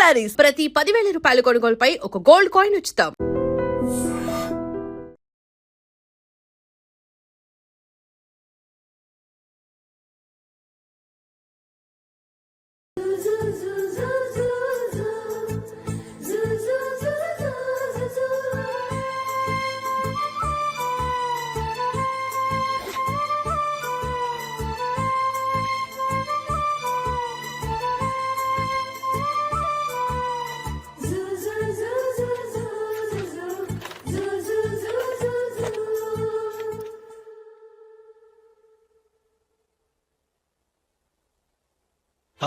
శారీస్ ప్రతి 10,000 రూపాయల కొనుగోలుపై ఒక గోల్డ్ కాయిన్ ఉచితం.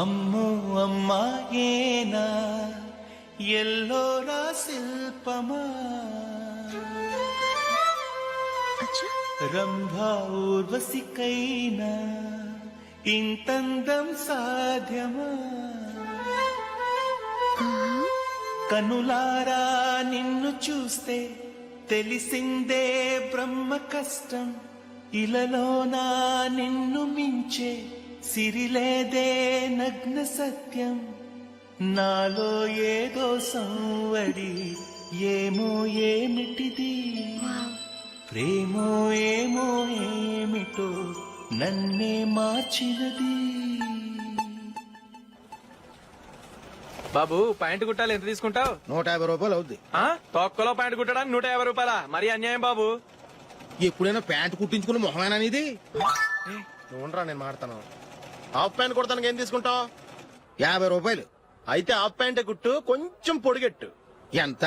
అమ్మో అమ్మాయేనా ఎల్లోరా శిల్పమా రంభా ఊర్వశికైనా ఇంతందం సాధ్యమా కనులారా నిన్ను చూస్తే తెలిసిందే బ్రహ్మ కష్టం ఇలలోనా నిన్ను మించే సిరిలేదే నగ్న సత్యం నాలో ఏదో సంవడి ఏమో ఏమిటిది ప్రేమో ఏమో ఏమిటో నన్నే మార్చినది. బాబు ప్యాంటు కుట్టాలి ఎంత తీసుకుంటావు? 150 రూపాయలు అవుద్ది. తొక్కలో ప్యాంటు కుట్టడానికి 150 రూపాయల? మరి అన్యాయం బాబు. ఎప్పుడైనా ప్యాంటు కుట్టించుకుని మొహమేనా ఇది? నువ్వురా నేను మాడతాను. హాఫ్ ప్యాంట్ కుడతానికి ఏం తీసుకుంటావు? 50 రూపాయలు. అయితే హాఫ్ ప్యాంటే కుట్టు, కొంచెం పొడిగెట్టు. ఎంత?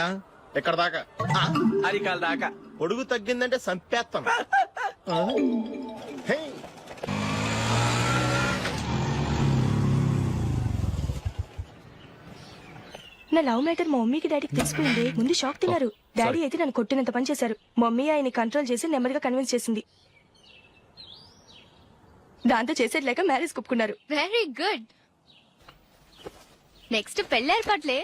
ఎక్కడ దాకా? అరికాల దాకా. పొడుగు తగ్గిందంటే సంపేస్తాను. హే. నా లవ్ మ్యాటర్ మా మమ్మీకి డాడీకి తెలిసిపోయింది. ముందు షాక్ తిన్నారు. డాడీ అయితే నన్ను కొట్టినంత పని చేశారు. మమ్మీ ఆయన్ని కంట్రోల్ చేసి నెమ్మదిగా కన్విన్స్ చేసింది. దాంతో చేసేది లేక మ్యారేజ్ ఒప్పుకున్నారు. Very good. నెక్స్ట్ పెళ్లి ఏర్పాట్లే.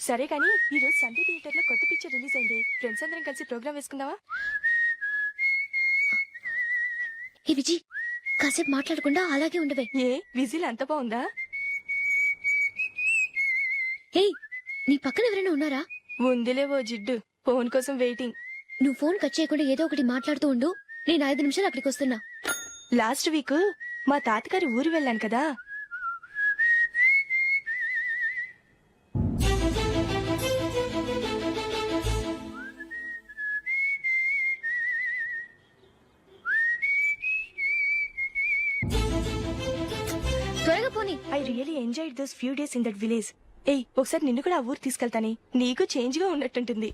సరే కానీ ఈ రోజు సండే థియేటర్ లో కొత్త పిక్చర్ రిలీజ్ అయింది. ఫ్రెండ్స్ అందరం కలిసి ప్రోగ్రామ్ వేసుకుందామా? ఈ విజి కాసేపు మాట్లాడకుండా అలాగే ఉండవే. ఏ విజిల్ అంత బాగుందా? హే, నీ పక్కన ఎవరైనా ఉన్నారా? ఉందిలే ఓ జిడ్డు. ఫోన్ కోసం వెయిటింగ్. నువ్వు ఫోన్ కట్ చేయకుండా ఏదో ఒకటి మాట్లాడుతూ ఉండు. నేను 5 నిమిషాలు అక్కడికి వస్తున్నా. లాస్ట్ వీక్ మా తాతగారి ఊరు వెళ్ళాను కదా. త్వరగా పోనీ. I really enjoyed those few days in that village. ఏయ్, ఒకసారి నిన్ను కూడా ఆ ఊరు తీసుకెళ్తానే. నీకు చేంజ్ గా ఉన్నట్టుంటుంది.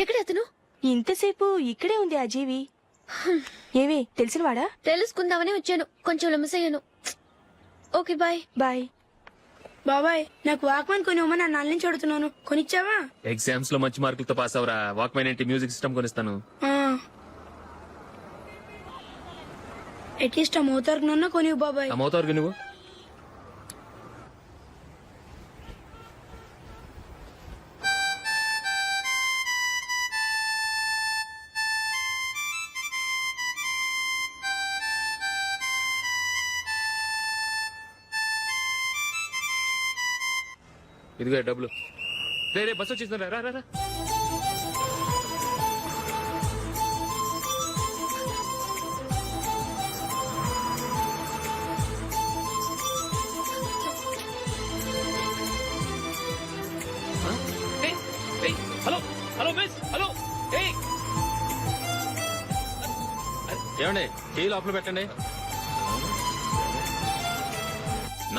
ఎక్కడ అతను? ఇంతసేపు ఇక్కడే ఉంది ఆ జీవి. ఏవే తెలిసినవాడా? తెలుసుకుందామని వచ్చాను. కొంచెం లెమసయ్యాను. Okay bye. బాయ్. బాబాయ్, నాకు వాక్మెన్ కొనివ్వమని నా నుంచి అడుగుతున్నాను. కొనిచ్చావా? ఎగ్జామ్స్ లో మంచి మార్కులతో పాస్ అవరా. వాక్మెన్ ఏంటి, మ్యూజిక్ సిస్టమ్ కొనిస్తాను. అట్లీస్ట్ ఆ మోతార్కు నన్న కొనివ్వు బాబాయ్. ఆ మోతార్కు నువ్వు ఇదిగో డబ్బులు. రే బస్ వచ్చేసిందా? రా రా రా. Hello hello miss, hello. ఏమండి, టీ లోపల పెట్టండి.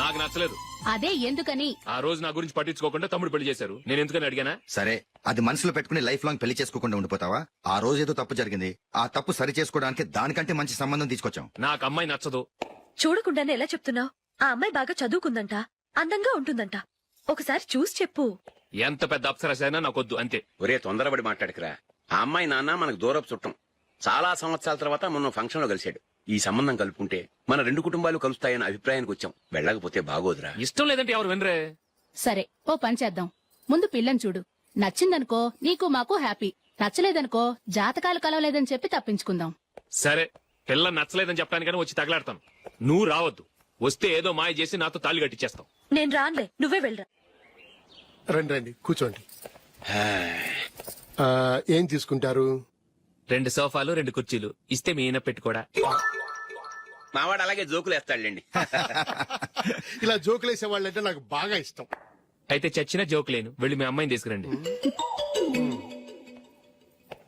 నాకు నచ్చలేదు. అదే ఎందుకని? ఆ రోజు నా గురించి పట్టించుకోకుండా తమ్ముడు పెళ్లి చేశారు. నేను ఎందుకని అడిగానా? సరే, అది మనసులో పెట్టుకుని లైఫ్ లాంగ్ పెళ్లి చేసుకోకుండా ఉండిపోతావా? ఆ రోజు ఏదో తప్పు జరిగింది. ఆ తప్పు సరి చేసుకోవడానికి దానికంటే మంచి సంబంధం తీసుకొచ్చాం. నాకు అమ్మాయి నచ్చదు. చూడకుండానే ఎలా చెప్తున్నావు? ఆ అమ్మాయి బాగా చదువుకుందంట. అందంగా ఉంటుందంట. ఒకసారి చూసి చెప్పు. ఎంత పెద్ద అప్సరస అయినా నాకొద్దు అంతే. ఒరే తొందరపడి మాట్లాడకురా. ఆ అమ్మాయి నాన్న మనకు దూరపు చుట్టం. చాలా సంవత్సరాల తర్వాత మొన్న ఫంక్షన్ లో కలిశాడు. ఈ సంబంధం కలుపుకుంటే మన రెండు కుటుంబాలు కలుస్తాయన్న అభిప్రాయానికి వచ్చాం. వెళ్ళకపోతే బాగోదురా. ఇష్టం లేదంటే ఎవరు వినరే. సరే, ఓ పని చేద్దాం. ముందు పిల్లని చూడు. నచ్చిందనుకో నీకు మాకు హ్యాపీ. నచ్చలేదనుకో జాతకాలు కలవలేదని చెప్పి తప్పించుకుందాం. సరే, పిల్ల నచ్చలేదని చెప్పడానికని వచ్చి తగలాడతాను. నువ్వు రావద్దు. వస్తే ఏదో మాయ చేసి నాతో తాళి కట్టించేస్తావు. నేను రానులే, నువ్వే వెళ్ళరా. రండి రండి కూర్చోండి. ఏం తీసుకుంటారు? 2 సోఫాలు 2 కుర్చీలు ఇస్తే మీ ఈయన పెట్టుకోడా. మావాడు అలాగే జోకులు వేస్తాడులేండి. ఇలా జోకులేసే వాళ్ళంటే నాకు బాగా ఇష్టం. అయితే చచ్చిన జోక్ లేను. వెళ్ళి మీ అమ్మాయిని తీసుకురండి.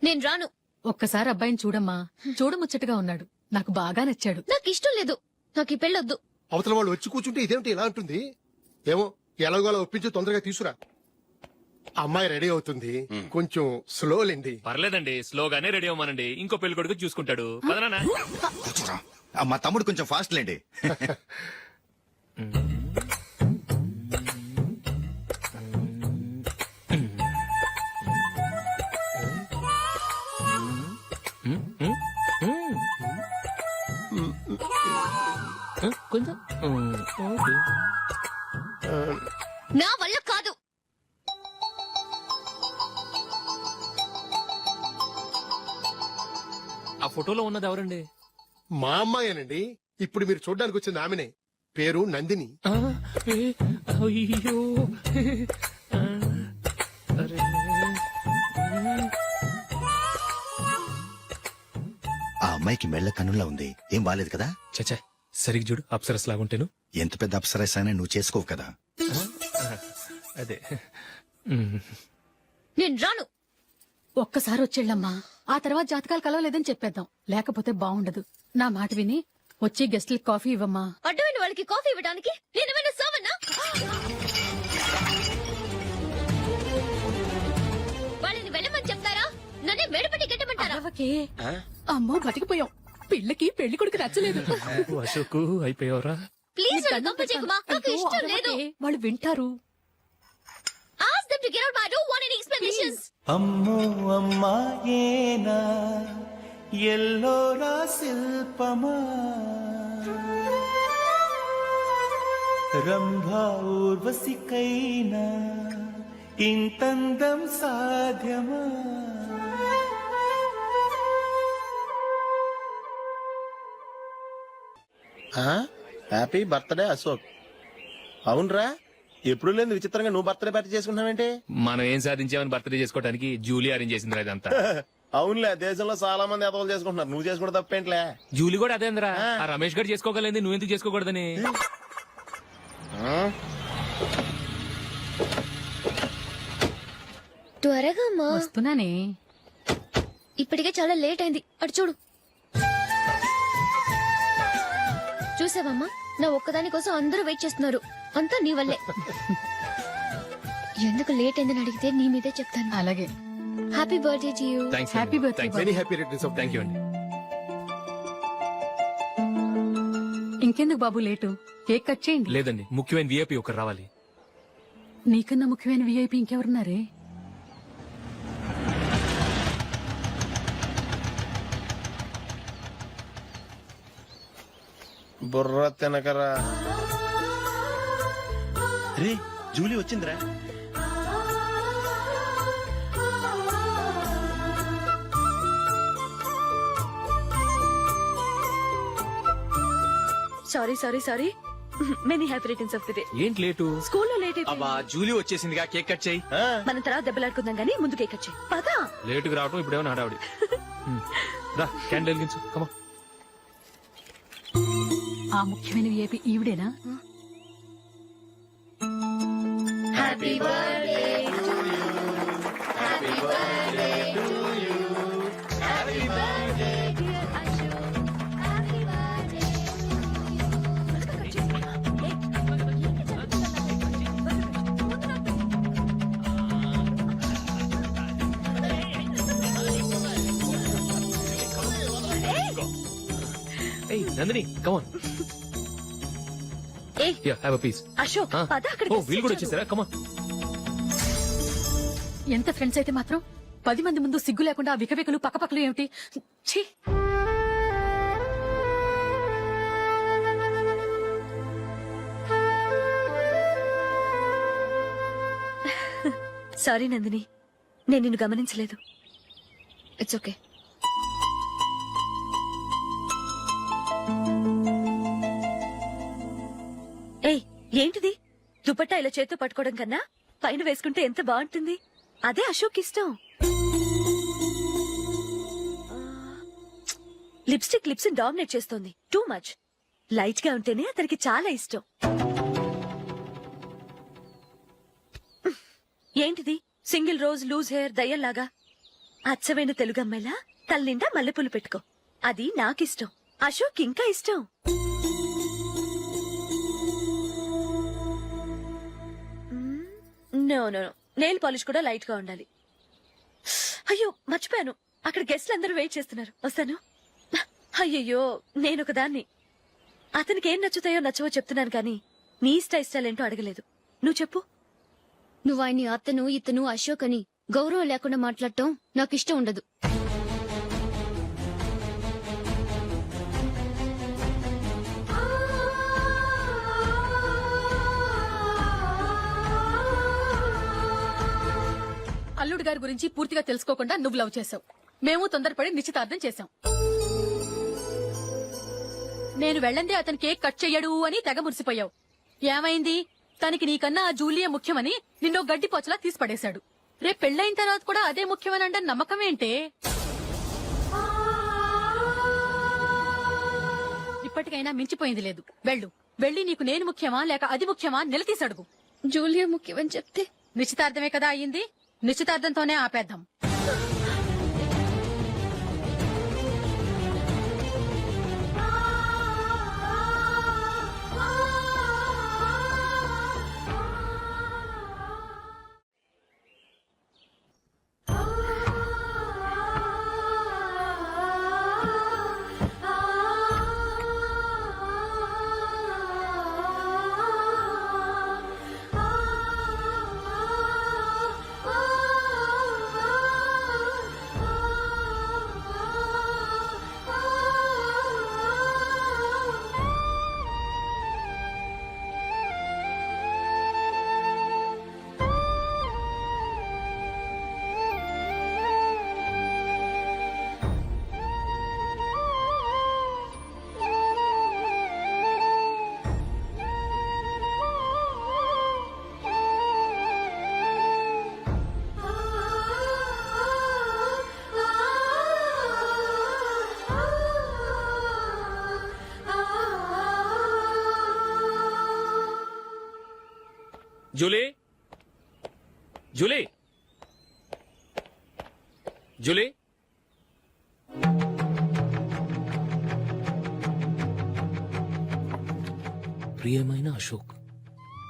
నేను రాను. ఒక్కసారి అబ్బాయిని చూడమ్మా. చూడముచ్చటగా ఉన్నాడు. నాకు బాగా నచ్చాడు. నాకు ఇష్టం లేదు. నాకు ఈ పెళ్ళొద్దు. అవతల వాళ్ళు వచ్చి కూర్చుంటే ఇదేమిటి ఇలా ఉంటుంది? ఏమో ఎలాగోలా ఒప్పించి తొందరగా తీసుకురా. అమ్మాయి రెడీ అవుతుంది. కొంచెం స్లో లేండి. పర్లేదండి, స్లోగానే రెడీ అవ్వమనండి. ఇంకో పెళ్లి కొడుకు చూసుకుంటాడు. పదనా. కూర్చోరా. మా తమ్ముడు కొంచెం ఫాస్ట్ లేండి. కొంచెం నా వల్ల కాదు. ఆ ఫోటోలో ఉన్నది ఎవరండి? మా అమ్మాయేనండి. ఇప్పుడు మీరు చూడడానికి వచ్చిన ఆమెనే. పేరు నందిని. అయ్యో. ఆ అమ్మాయికి మెళ్ళ కన్నులా ఉంది. ఏం బాలేదు కదా? చచ్చా, సరిగ్గా చూడు. అప్సరస్ లాగుంటేను. ఎంత పెద్ద అప్సరస్ అయినా నువ్వు చేసుకోవు కదా. అదే. నేను రాను. ఒక్కసారి వచ్చేళ్ళమ్మా. ఆ తర్వాత జాతకాలు కలవలేదని చెప్పేద్దాం. లేకపోతే బాగుండదు. నా మాట విని వచ్చి గెస్ట్లకి కాఫీ ఇవ్వమ్మా. అడ్డమైన వాళ్ళకి కాఫీ ఇవ్వడానికి నేనేమైనా సావన్నా? వాళ్ళని వెళ్ళమని చెప్తారా? నన్నే మెడపట్టి కట్టమంటారా? అరవకే. అమ్మో బతికిపోయాం. పిల్లకి పెళ్లి కొడుకు నచ్చలేదు. అశోకు అయిపోయావరా. ప్లీజ్ నన్ను పంపించేకుమా. నాకు ఇష్టం లేదు. వాళ్ళు వింటారు. Ask them to get out. I don't want any explanations. అమ్మో అమ్మాయేనా ఎల్లోరా శిల్పమా రంభా ఊర్వశికైనా ఇంతందం సాధ్యమా? Happy birthday Ashok. అవునరా, ఎప్పుడు లేదు విచిత్రంగా నువ్వు బర్త్డే పార్టీ చేసుకుంటున్నావేంటి? మనం ఏం సాధించామని బర్త్డే చేసుకోవడానికి జూలీ అరేంజ్ చేసింది ఇదంతా. అవునులే, దేశంలో చాలా మంది ఎదవలు చేసుకుంటున్నారు. నువ్వు చేసుకోవడం తప్పేంట్లే. జూలీ కూడా అదేంద్రా. ఆ రమేష్ గారు చేసుకోగలేదు, నువ్వెందుకు చేసుకోకూడదని. త్వరగా అమ్మా. వస్తున్నానే. ఇప్పటికే చాలా లేట్ అయింది. అటు చూడు. చూసావమ్మా, నా ఒక్కదాని కోసం అందరూ వెయిట్ చేస్తున్నారు. అంతా నీ వల్లే. ఎందుకు లేట్ అయిందని అడిగితే నీ మీదే చెప్తాను. అలాగే. Happy birthday to you. Happy birthday. Very happy returns of. Thank you అండి. ఇంకెందుకు బాబు లేటు? కేక్ కట్ చేయండి. లేదండి, ముఖ్యమైన విఐపి ఒకరు రావాలి. నీకన్నా ముఖ్యమైన విఐపి ఇంకెవరున్నారే? బుర్ర తినకరా. రే జూలీ వచ్చిందిరా. Sorry many happy returns of the day. ఏంటి లేటు? స్కూల్లో లేట్ అబ్బా, జూలీ వచ్చేసిందిగా. కేక్ కట్ చేయి. మన తర్వాత దెబ్బలాడుకుందాం గానీ ముందు కేక్ కట్ చేయి. పదా. లేటుగా రావటం ఇప్పుడేమో హడావుడి. రా, క్యాండిల్ వెలిగించు. కమా. ఆ ముఖ్యమైన విఐపి ఈవిడేనా? Happy birthday to you. Happy birthday to you. Happy birthday dear Ashok. Happy birthday. ఏయ్ Nandini, come on. Ya have a piece Ashok పద ఓ వీళ్ళు కూడా వచ్చేసారా కమా ఎంత ఫ్రెండ్స్ అయితే మాత్రం 10 మంది ముందు సిగ్గు లేకుండా ఆ వికవికలు పక్కపక్కలు ఏమిటి ఛీ సారీ నందిని, నేను నిన్ను గమనించలేదు. It's okay. ఏయ్ ఏంటిది? దుపట్టా ఇలా చేత్తో పట్టుకోవడం కన్నా పైన వేసుకుంటే ఎంత బాగుంటుంది. అదే అశోక్ ఇష్టం. లిప్స్టిక్ లిప్స్ డామినేట్ చేస్తోంది. Too much. లైట్ గా ఉంటేనే అతనికి చాలా ఇష్టం. ఏంటిది? సింగిల్ రోజ్ లూజ్ హెయిర్ దయ్యంలాగా. అచ్చమైన తెలుగు అమ్మాయిలా తల్లిండా మల్లెపూలు పెట్టుకో. అది నాకిష్టం. అశోక్ ఇంకా ఇష్టం. నో నో నెయిల్ పాలిష్ కూడా లైట్ గా ఉండాలి. అయ్యో మర్చిపోయాను, అక్కడ గెస్ట్లు అందరూ వెయిట్ చేస్తున్నారు. వస్తాను. అయ్యయ్యో నేనొక దాన్ని. అతనికి ఏం నచ్చుతాయో నచ్చవో చెప్తున్నాను కానీ నీ ఇష్టాలేంటో అడగలేదు. నువ్వు చెప్పు. నువ్వు ఆయన్ని అతను ఇతను అశోక్ అని గౌరవం లేకుండా మాట్లాడటం నాకు ఇష్టం ఉండదు. అల్లుడు గారి గురించి పూర్తిగా తెలుసుకోకుండా నువ్వు లవ్ చేసావు. మేము తొందరపడి నిశ్చితార్థం చేశాం. నేను వెళ్ళందే అతని కేక్ కట్ చెయ్యడు అని తెగ మురిసిపోయావు. ఏమైంది? తనకి నీకన్నా ఆ జూలియా ముఖ్యమని నిన్నో గడ్డి పోచలా తీసి పడేశాడు. రేపు పెళ్ళైన తర్వాత కూడా అదే ముఖ్యమని అంటే నమ్మకం ఏంటే? ఇప్పటికైనా మించిపోయింది లేదు. వెళ్ళి నీకు నేను ముఖ్యమా లేక అది ముఖ్యమా నిలదీసి అడుగు. జూలియా ముఖ్యమని చెప్తే నిశ్చితార్థమే కదా అయ్యింది. నిశ్చితార్థంతోనే ఆపేద్దాం. జూలీ జూలీ జూలీ ప్రియమైన అశోక్.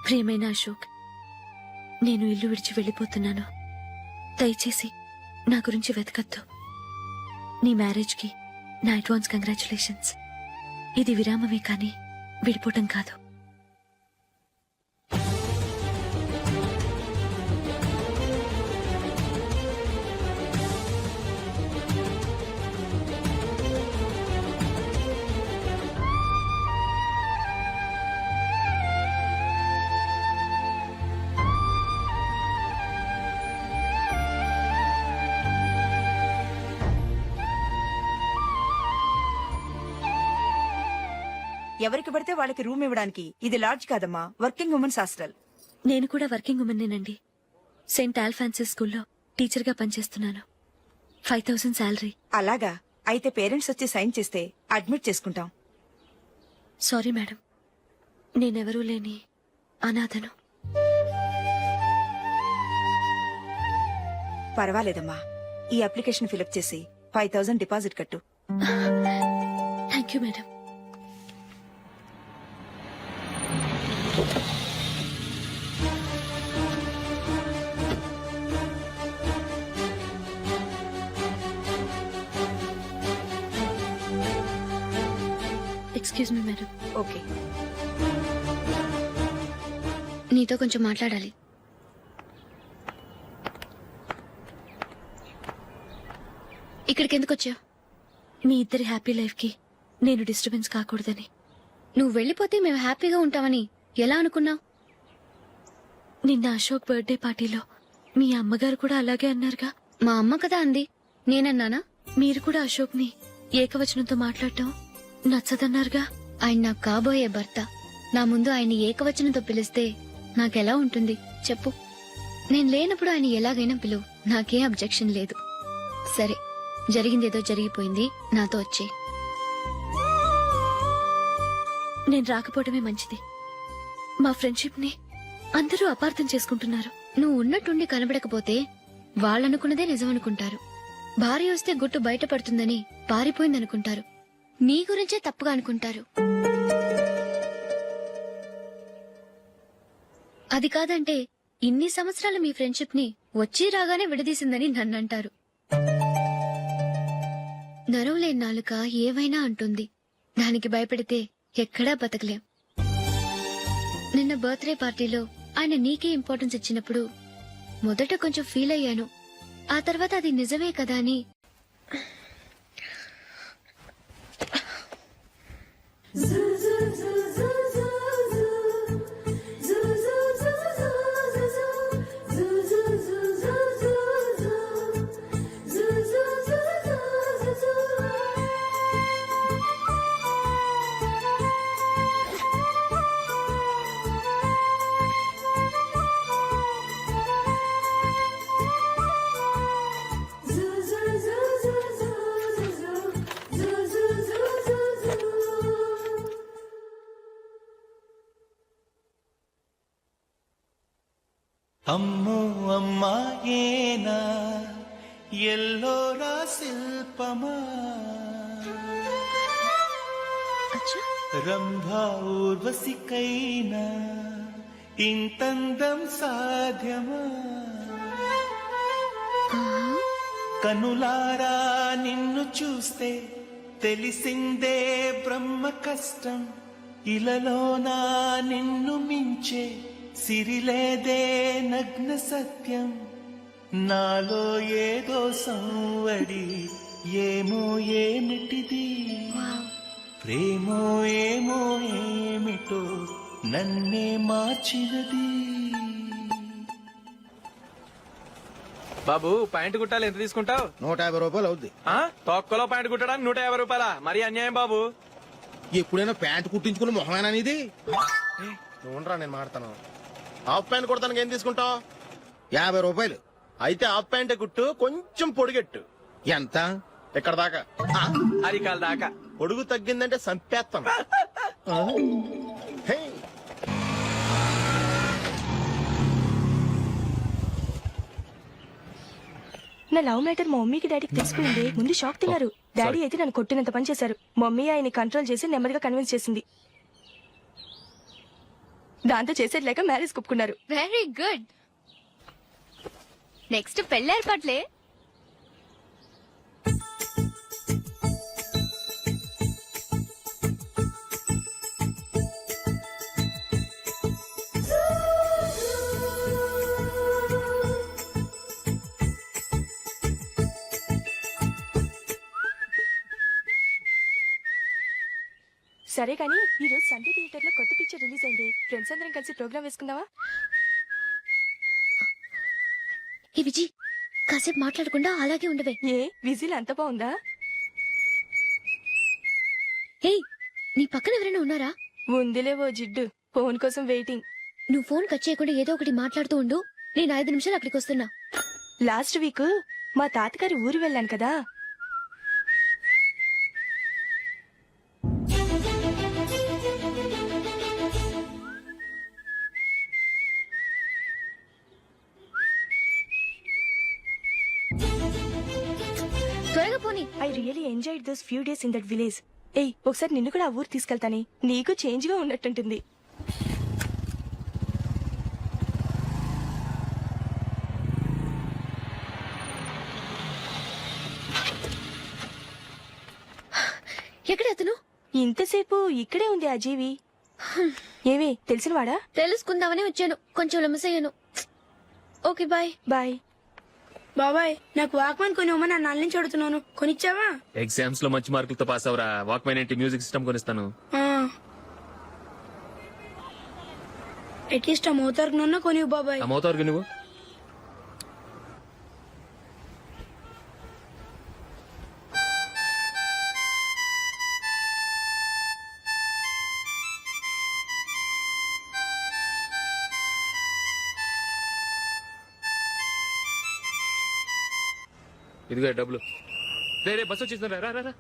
ప్రియమైన అశోక్, నేను ఇల్లు విడిచి వెళ్ళిపోతున్నాను. దయచేసి నా గురించి వెతకద్దు. నీ మ్యారేజ్ కి నా అడ్వాన్స్ కంగ్రాచులేషన్స్. ఇది విరామమే కానీ విడిపోవటం కాదు. ఎవరికి పడితే వాళ్ళకి రూమ్ ఇవ్వడానికి ఇది లాడ్జ్ కాదమ్మా, వర్కింగ్ ఉమెన్స్ హాస్టల్. నేను కూడా వర్కింగ్ ఉమెన్నేనండి. సెయింట్ ఆల్ఫాన్సెస్ స్కూల్లో టీచర్ గా పనిచేస్తున్నాను. 5000 శాలరీ. అలాగా? అయితే పేరెంట్స్ వచ్చి సైన్ చేస్తే అడ్మిట్ చేసుకుంటాం. సారీ మేడం, నేనెవరూ లేని అనాథను. పర్వాలేదమ్మా, ఈ అప్లికేషన్ ఫిలప్ చేసి 5000 డిపాజిట్ కట్టు. Thank you madam. Excuse me madam. Okay. నీతో కొంచెం మాట్లాడాలి. ఇక్కడికి ఎందుకు వచ్చావు? మీ ఇద్దరి హ్యాపీ లైఫ్ కి నేను డిస్టర్బెన్స్ కాకూడదని. నువ్వు వెళ్ళిపోతే మేము హ్యాపీగా ఉంటామని ఎలా అనుకున్నావు? నిన్న అశోక్ బర్త్డే పార్టీలో మీ అమ్మగారు కూడా అలాగే అన్నారుగా. మా అమ్మ కదా అంది, నేనన్నానా? మీరు కూడా అశోక్ ని ఏకవచనంతో మాట్లాడటం నచ్చదన్నారుగా. ఆయన నాకు కాబోయే భర్త. నా ముందు ఆయన ఏకవచనంతో పిలిస్తే నాకెలా ఉంటుంది చెప్పు? నేను లేనప్పుడు ఆయన ఎలాగైనా పిలువు, నాకే అబ్జెక్షన్ లేదు. సరే, జరిగిందేదో జరిగిపోయింది, నాతో వచ్చే. నేను రాకపోవడమే మంచిది. మా ఫ్రెండ్షిప్ ని అందరూ అపార్థం చేసుకుంటున్నారు. నువ్వు ఉన్నట్టుండి కనబడకపోతే వాళ్ళనుకున్నదే నిజమనుకుంటారు. భార్య వస్తే గుట్టు బయటపడుతుందని పారిపోయిందనుకుంటారు. నీ గురించే తప్పుగా అనుకుంటారు. అది కాదంటే ఇన్ని సంవత్సరాలు మీ ఫ్రెండ్షిప్ ని వచ్చి రాగానే విడదీసిందని నన్నంటారు. నరవలేని నాలుక ఏవైనా అంటుంది. దానికి భయపడితే ఎక్కడా బతకలేం. నిన్న బర్త్డే పార్టీలో ఆయన నీకే ఇంపార్టెన్స్ ఇచ్చినప్పుడు మొదట కొంచెం ఫీల్ అయ్యాను. ఆ తర్వాత అది నిజమే కదా అని అమ్మో అమ్మాయేనా ఎల్లోరా శిల్పమా రంభా ఊర్వశికైనా ఇంతందం సాధ్యమా కనులారా నిన్ను చూస్తే తెలిసిందే బ్రహ్మ కష్టం ఇలలోనా నిన్ను మించే సిరిలేదే నగ్న సత్యం నాలో ఏదో సంవడి ఏమో ఏమిటిది ప్రేమో ఏమో ఏమిటో నన్నే మార్చినది. బాబు ప్యాంటు కుట్టాలి ఎంత తీసుకుంటావు? 150 రూపాయలు అవుద్ది. తొక్కలో ప్యాంటు కుట్టడానికి 150 రూపాయల? మరి అన్యాయం బాబు. ఎప్పుడైనా ప్యాంట్ కుట్టించుకున్న మొహమేనా ఇది? చూడరా, నేను మాడతాను. హాఫ్ ప్యాంట్ కుడతానికి ఏం తీసుకుంటావు? 50 రూపాయలు. అయితే హాఫ్ ప్యాంట్ కుట్టు, కొంచెం పొడిగెట్టు. ఎంత? ఎక్కడ దాకా? అరికాల దాకా. పొడుగు తగ్గిందంటే సంపేస్తాను. హే. నా లవ్ మ్యాటర్ మా మమ్మీకి డాడీకి తెలిసిపోయింది. ముందు షాక్ తిన్నారు. డాడీ అయితే నన్ను కొట్టినంత పని చేశారు. మమ్మీ ఆయన్ని కంట్రోల్ చేసి నెమ్మదిగా కన్విన్స్ చేసింది. దాంతో చేసేది లేక మ్యారేజ్ ఒప్పుకున్నారు. Very good. నెక్స్ట్ పెళ్లి ఏర్పాట్లే. సరే కానీ ఈ రోజు సండే థియేటర్ లో కొత్త పిక్చర్ రిలీజ్ అయింది. ఫ్రెండ్స్ అందరం కలిసి ప్రోగ్రామ్ వేసుకుందామా? ఏ విజి, కాసేపు మాట్లాడకుండా అలాగే ఉండవే. ఏ విజిల్ అంత బాగుందా? ఏయ్, నీ పక్కన ఎవరైనా ఉన్నారా? ఉందిలే ఓ జిడ్డు, ఫోన్ కోసం వెయిటింగ్. నువ్వు ఫోన్ కట్ చేయకుండా ఏదో ఒకటి మాట్లాడుతూ ఉండు. నేను 5 నిమిషాలు అక్కడికి వస్తున్నా. లాస్ట్ వీక్ మా తాతగారి ఊరు వెళ్ళాను కదా. త్వరగా పోనీ. I really enjoyed those few days in that village. ఏయ్, ఒకసారి నిన్ను కూడా ఆ ఊరు తీసుకెళ్తానే, నీకు చేంజ్ గా ఉన్నట్టుంటుంది. ఎక్కడ అతను? ఇంతసేపు ఇక్కడే ఉంది ఆ జీవి. ఏవి తెలిసినవాడా? తెలుసుకుందామని వచ్చాను, కొంచెం లెమసయ్యాను. Okay bye. బాయ్. బాబాయ్ నాకు వాక్మన్ కొనివ్వమని నా నాన్న నుంచి అడుగుతున్నాను, కొనిచ్చావా? ఎగ్జామ్స్ లో మంచి మార్కులతో పాస్ అవరా, వాక్మెన్ ఏంటి మ్యూజిక్ సిస్టమ్ కొనిస్తాను. అట్లీస్ట్ ఆ మోతార్కు కొనివ్వు బాబాయ్. ఆ మోతారుగా నువ్వు ఇదిగో డబ్బులు. రే బస్ వచ్చేసింది, రా రా రా.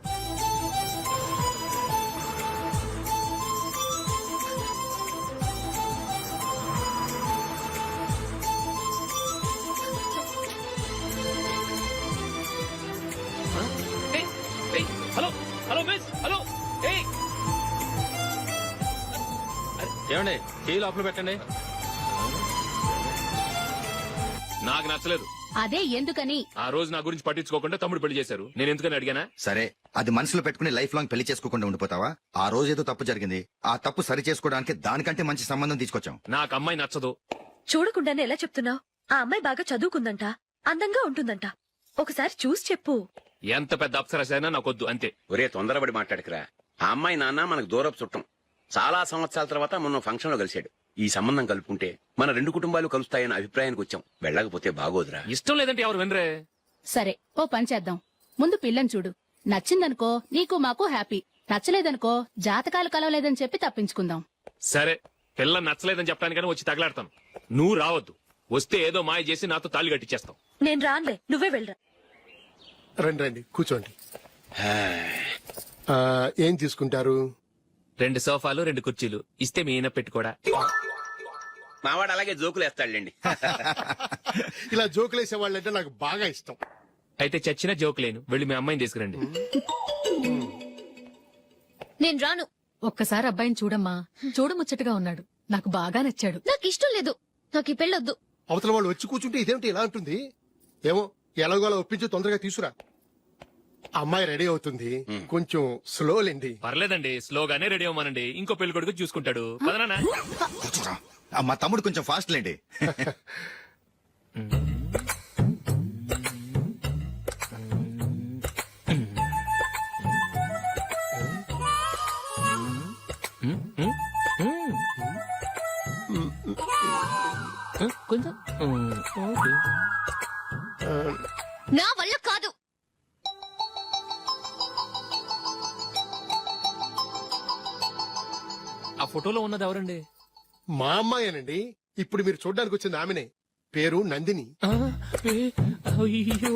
Hello hello miss, hello. ఏమండి టీ లోపల పెట్టండి. నాకు నచ్చలేదు. అదే ఎందుకని? ఆ రోజు నా గురించి పట్టించుకోకుండా తమ్ముడు పెళ్లి చేశారు. నేను ఎందుకని అడిగానా? సరే, అది మనసులో పెట్టుకుని లైఫ్ లాంగ్ పెళ్లి చేసుకోకుండా ఉండిపోతావా? ఆ రోజు ఏదో తప్పు జరిగింది, ఆ తప్పు సరి చేసుకోవడానికి దానికంటే మంచి సంబంధం తీసుకొచ్చాం. నాకు అమ్మాయి నచ్చదు. చూడకుండానే ఎలా చెప్తున్నావు? ఆ అమ్మాయి బాగా చదువుకుందంట, అందంగా ఉంటుందంట. ఒకసారి చూసి చెప్పు. ఎంత పెద్ద అప్సరస అయినా నాకొద్దు, అంతే. ఒరే తొందరపడి మాట్లాడకురా. ఆ అమ్మాయి నాన్న మనకు దూరపు చుట్టం. చాలా సంవత్సరాల తర్వాత మొన్న ఫంక్షన్ లో కలిశాడు. ఈ సంబంధం కలుపుకుంటే మన రెండు కుటుంబాలు కలుస్తాయన్న అభిప్రాయానికి వచ్చాం. వెళ్ళకపోతే బాగోదురా. ఇష్టం లేదంటే ఎవరు వినరే. సరే ఓ పని చేద్దాం. ముందు పిల్లని చూడు. నచ్చిందనుకో నీకు మాకు హ్యాపీ. నచ్చలేదనుకో జాతకాలు కలవలేదని చెప్పి తప్పించుకుందాం. సరే, పిల్ల నచ్చలేదని చెప్పడానికని వచ్చి తగలాడతాను. నువ్వు రావద్దు. వస్తే ఏదో మాయ చేసి నాతో తాళి కట్టించేస్తావు. నేను రానులే, నువ్వే వెళ్ళరా. రండి రండి కూర్చోండి. ఏం తీసుకుంటారు? 2 సోఫాలు 2 కుర్చీలు ఇస్తే మీ ఈయన పెట్టుకోడా. మావాడు అలాగే జోకులు వేస్తాడులేండి. ఇలా జోకులేసే వాళ్ళంటే నాకు బాగా ఇష్టం. అయితే చచ్చిన జోక్ లేను. వెళ్ళి మీ అమ్మాయిని తీసుకురండి. నేను రాను. ఒక్కసారి అబ్బాయిని చూడమ్మా. చూడముచ్చటగా ఉన్నాడు. నాకు బాగా నచ్చాడు. నాకు ఇష్టం లేదు. నాకు ఈ పెళ్ళొద్దు. అవతల వాళ్ళు వచ్చి కూర్చుంటే ఇదేమిటి ఇలా ఉంటుంది? ఏమో ఎలాగోలా ఒప్పించి తొందరగా తీసురా. అమ్మాయి రెడీ అవుతుంది, కొంచెం స్లో లేండి. పర్లేదండి, స్లోగానే రెడీ అవ్వమానండి. ఇంకో పెళ్లి కొడుకు చూసుకుంటాడు. పదనా. కూర్చోరా. మా తమ్ముడు కొంచెం ఫాస్ట్ లేండి. కొంచెం నా వల్ల కాదు. ఆ ఫోటోలో ఉన్నది ఎవరండి? మా అమ్మాయేనండి. ఇప్పుడు మీరు చూడడానికి వచ్చింది ఆమెనే. పేరు నందిని. అయ్యో.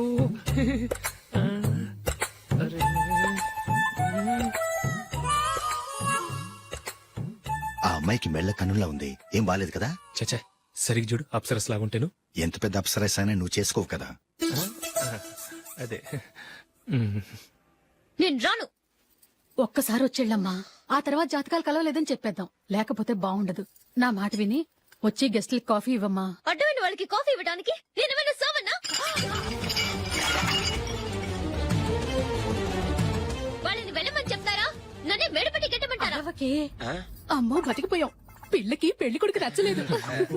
ఆ అమ్మాయికి మెళ్ళ కన్నులా ఉంది. ఏం బాలేదు కదా? చచ్చా, సరిగ్గా చూడు. అప్సరస్ లాగుంటేను. ఎంత పెద్ద అప్సరస్ అయినా నువ్వు చేసుకోవు కదా. అదే. నేను రాను. ఒక్కసారి వచ్చేళ్ళమ్మా. ఆ తర్వాత జాతకాలు కలవలేదని చెప్పేద్దాం. లేకపోతే బాగుండదు. నా మాట విని వచ్చి గెస్ట్లకి కాఫీ ఇవ్వమ్మా. అడ్డమైన వాళ్ళకి కాఫీ ఇవ్వడానికి నేనేమైనా సావన్నా? వాళ్ళని వెళ్ళమని చెప్తారా? నన్నే మేడపట్టి గెట్టమంటారా? అమ్మో బతికిపోయాం. పిల్లకి పెళ్లి కొడుకు నచ్చలేదు.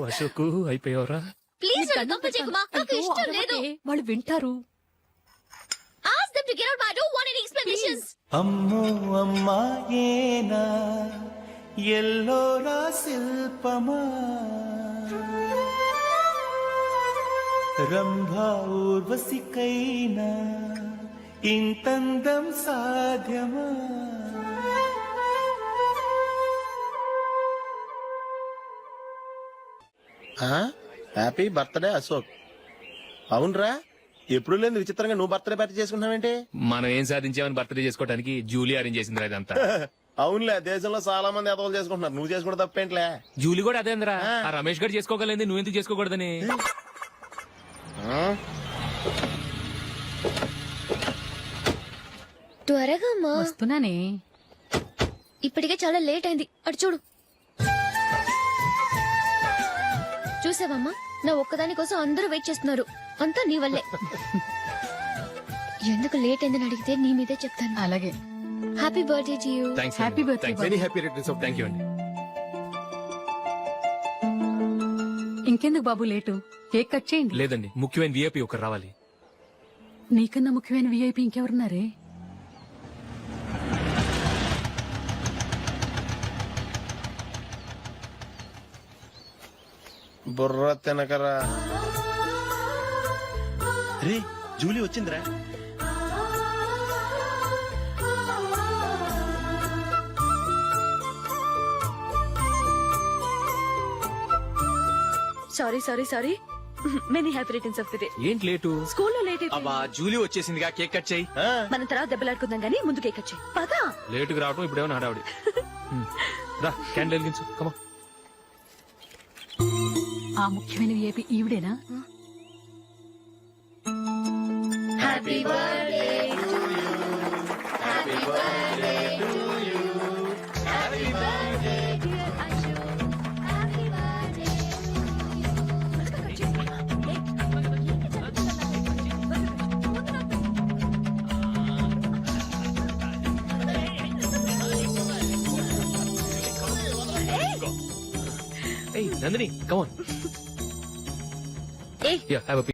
అశోకు అయిపోయావరా? ప్లీజ్ నన్ను కంప చేయకుమా. నాకు ఇష్టం లేదు. వాళ్ళు వింటారు. Ask them to get out. I don't want any explanations. అమ్మో అమ్మాయేనా ఎల్లోరా శిల్పమా రంభా ఊర్వశికైనా ఇంతందం సాధ్యమా? Happy birthday Ashok. అవునరా, ఎప్పుడు లేదు విచిత్రంగా నువ్వు బర్త్డే పార్టీ చేసుకుంటున్నావేంటి? మనం ఏం సాధించామని బర్త్డే చేసుకోవడానికి జూలీ అరేంజ్ చేసింది ఇదంతా. అవునులే, దేశంలో చాలా మంది ఎదవలు చేసుకుంటున్నారు. నువ్వు చేసుకోవడం తప్పేంట్లే. జూలీ కూడా అదేంద్రా. ఆ రమేష్ గారు చేసుకోగలేదు, నువ్వు ఎందుకు చేసుకోకూడదని. త్వరగా అమ్మా. వస్తున్నానే. ఇప్పటికే చాలా లేట్ అయింది. అటు చూడు. చూసావమ్మా, నా ఒక్కదాని కోసం అందరూ వెయిట్ చేస్తున్నారు. అంతా నీ వల్లే. ఎందుకు లేట్ అయిందని అడిగితే నీ మీదే చెప్తాను. అలాగే. Happy birthday to you. Thanks. Happy birthday. Many happy returns of. Thank you అండి. ఇంకెందుకు బాబు లేటు కేక్ కట్ చేయండి. లేదండి, ముఖ్యమైన విఐపి ఒకరు రావాలి. నీకన్నా ముఖ్యమైన విఐపి ఇంకెవరున్నారే? బుర్ర తినకరా. రే జూలీ వచ్చిందిరా. Sorry sorry sorry many happy returns of the day. ఏంటి లేటు? స్కూల్లో లేట్ అబ్బా జూలీ వచ్చేసిందిగా, కేక్ కట్ చేయి. మనం తర్వాత దెబ్బలాడుకుందాం గానీ ముందు కేక్ వచ్చాయి పదా. లేటుగా రావటం ఇప్పుడేమో హడావిడి. రా క్యాండిల్ వెలిగించు, కమా. ఆ ముఖ్యమైన VIP ఈవిడేనా? Hey, Nandini, come on. Hey. Here, have a piece.